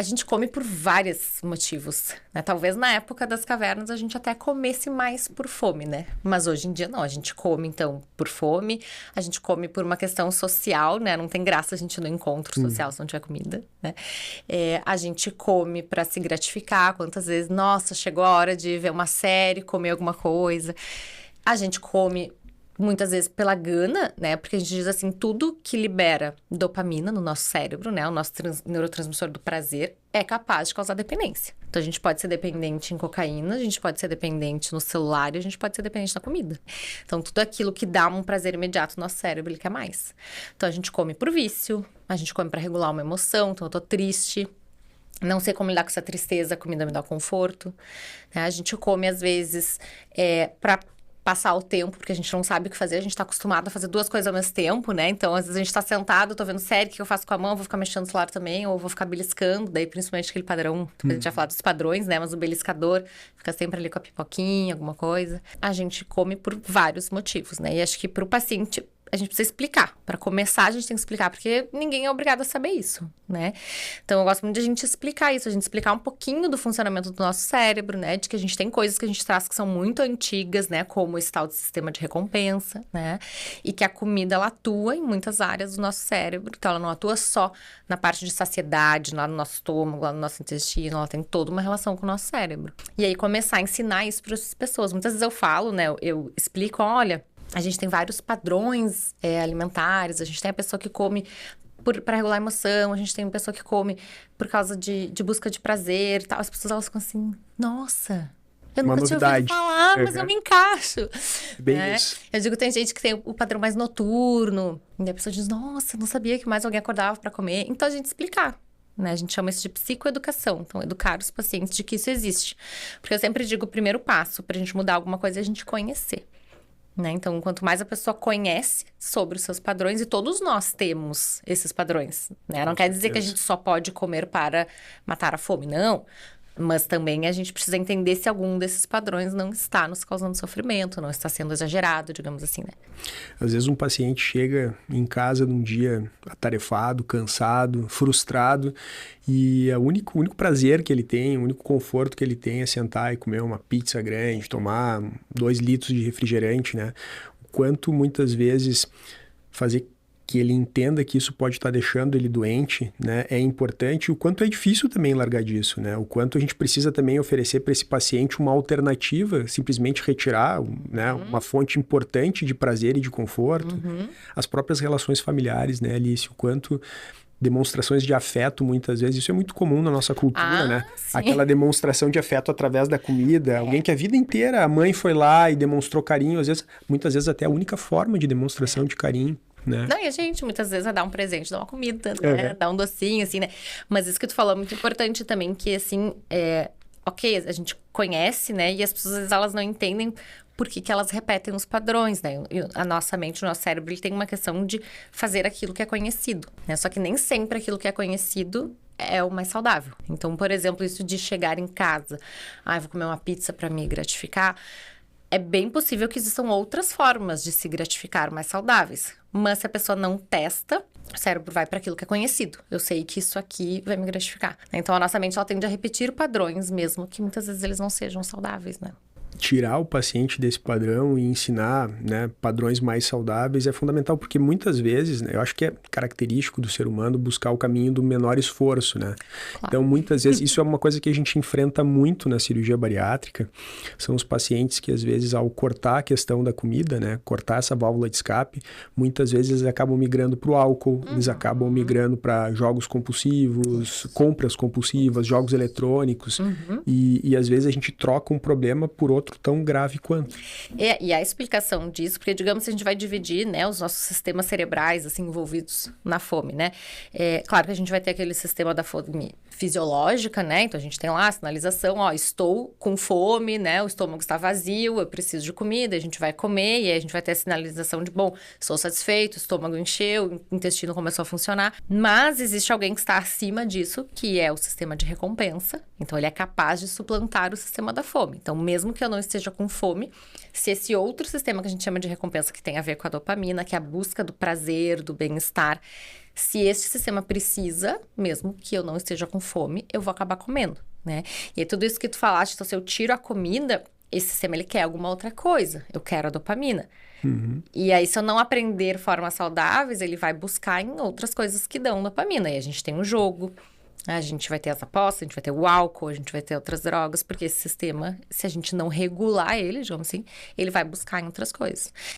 A gente come por vários motivos, né? Talvez na época das cavernas a gente até comesse mais por fome, né? Mas hoje em dia não, a gente come então por fome, a gente come por uma questão social, né? Não tem graça a gente no encontro social se não tiver comida, né? A gente come para se gratificar, quantas vezes, nossa, chegou a hora de ver uma série, comer alguma coisa. A gente come muitas vezes pela gana, né? Porque a gente diz assim, tudo que libera dopamina no nosso cérebro, né? O nosso neurotransmissor do prazer é capaz de causar dependência. Então, a gente pode ser dependente em cocaína, a gente pode ser dependente no celular e a gente pode ser dependente na comida. Então, tudo aquilo que dá um prazer imediato no nosso cérebro, ele quer mais. Então, a gente come por vício, a gente come para regular uma emoção. Então, eu tô triste, não sei como lidar com essa tristeza, a comida me dá conforto. Né? A gente come, às vezes, para passar o tempo, porque a gente não sabe o que fazer, a gente tá acostumado a fazer duas coisas ao mesmo tempo, né? Então, às vezes a gente tá sentado, tô vendo série, o que eu faço com a mão? Vou ficar mexendo no celular também, ou vou ficar beliscando, daí principalmente aquele padrão, a gente já falou dos padrões, né? Mas o beliscador fica sempre ali com a pipoquinha, alguma coisa. A gente come por vários motivos, né? E acho que pro paciente a gente precisa explicar. Para começar, a gente tem que explicar, porque ninguém é obrigado a saber isso, né? Então, eu gosto muito de a gente explicar isso, a gente explicar um pouquinho do funcionamento do nosso cérebro, né? De que a gente tem coisas que a gente traz que são muito antigas, né? Como esse tal de sistema de recompensa, né? E que a comida, ela atua em muitas áreas do nosso cérebro. Então, ela não atua só na parte de saciedade, lá no nosso estômago, lá no nosso intestino. Ela tem toda uma relação com o nosso cérebro. E aí, começar a ensinar isso para as pessoas. Muitas vezes eu falo, né? Eu explico, olha, a gente tem vários padrões alimentares, a gente tem a pessoa que come para regular a emoção, a gente tem uma pessoa que come por causa de busca de prazer e tal. As pessoas, elas ficam assim, nossa, eu Uma nunca tinha ouvido novidade. falar, mas eu me encaixo. Bem né? isso. Eu digo, tem gente que tem o padrão mais noturno, e a pessoa diz, nossa, não sabia que mais alguém acordava para comer. Então, a gente explicar. Né? A gente chama isso de psicoeducação. Então, educar os pacientes de que isso existe. Porque eu sempre digo, o primeiro passo para a gente mudar alguma coisa é a gente conhecer. Né? Então, quanto mais a pessoa conhece sobre os seus padrões, e todos nós temos esses padrões, né? Não quer dizer que a gente só pode comer para matar a fome, não. Mas também a gente precisa entender se algum desses padrões não está nos causando sofrimento, não está sendo exagerado, digamos assim, né? Às vezes um paciente chega em casa num dia atarefado, cansado, frustrado, e o único prazer que ele tem, o único conforto que ele tem é sentar e comer uma pizza grande, tomar 2 litros de refrigerante, né? O quanto muitas vezes fazer que ele entenda que isso pode estar deixando ele doente, né, é importante, o quanto é difícil também largar disso, né, o quanto a gente precisa também oferecer para esse paciente uma alternativa, simplesmente retirar, né, uma fonte importante de prazer e de conforto, as próprias relações familiares, né, Alice, o quanto demonstrações de afeto, muitas vezes, isso é muito comum na nossa cultura, né? Sim. Aquela demonstração de afeto através da comida, alguém que a vida inteira a mãe foi lá e demonstrou carinho, às vezes, muitas vezes até a única forma de demonstração de carinho. Né? Não, e a gente muitas vezes vai dar um presente, dar uma comida, né? Dar um docinho, assim, né? Mas isso que tu falou é muito importante também, que assim, ok, a gente conhece, né? E as pessoas, às vezes, elas não entendem por que elas repetem os padrões, né? E a nossa mente, o nosso cérebro, ele tem uma questão de fazer aquilo que é conhecido, né? Só que nem sempre aquilo que é conhecido é o mais saudável. Então, por exemplo, isso de chegar em casa, vou comer uma pizza para me gratificar. É bem possível que existam outras formas de se gratificar mais saudáveis. Mas se a pessoa não testa, o cérebro vai para aquilo que é conhecido. Eu sei que isso aqui vai me gratificar. Então, a nossa mente ela tende a repetir padrões, mesmo que muitas vezes eles não sejam saudáveis, né? Tirar o paciente desse padrão e ensinar, né, padrões mais saudáveis é fundamental, porque muitas vezes, né, eu acho que é característico do ser humano buscar o caminho do menor esforço, né? Claro. Então, muitas vezes, isso é uma coisa que a gente enfrenta muito na cirurgia bariátrica, são os pacientes que, às vezes, ao cortar a questão da comida, né, cortar essa válvula de escape, muitas vezes eles acabam migrando para o álcool, eles acabam migrando para jogos compulsivos, compras compulsivas, jogos eletrônicos, e às vezes a gente troca um problema por outro tão grave quanto. E a explicação disso, porque digamos que a gente vai dividir, né, os nossos sistemas cerebrais, assim, envolvidos na fome, né? Claro que a gente vai ter aquele sistema da fome fisiológica, né? Então, a gente tem lá a sinalização, estou com fome, né? O estômago está vazio, eu preciso de comida, a gente vai comer, e aí a gente vai ter a sinalização de, bom, estou satisfeito, o estômago encheu, o intestino começou a funcionar. Mas existe alguém que está acima disso, que é o sistema de recompensa. Então, ele é capaz de suplantar o sistema da fome. Então, mesmo que eu não esteja com fome, se esse outro sistema que a gente chama de recompensa, que tem a ver com a dopamina, que é a busca do prazer, do bem-estar, Se este sistema precisa, mesmo que eu não esteja com fome, eu vou acabar comendo, né? E é tudo isso que tu falaste, então se eu tiro a comida, esse sistema ele quer alguma outra coisa. Eu quero a dopamina. Uhum. E aí, se eu não aprender formas saudáveis, ele vai buscar em outras coisas que dão dopamina. E a gente tem o jogo, a gente vai ter as apostas, a gente vai ter o álcool, a gente vai ter outras drogas, porque esse sistema, se a gente não regular ele, digamos assim, ele vai buscar em outras coisas.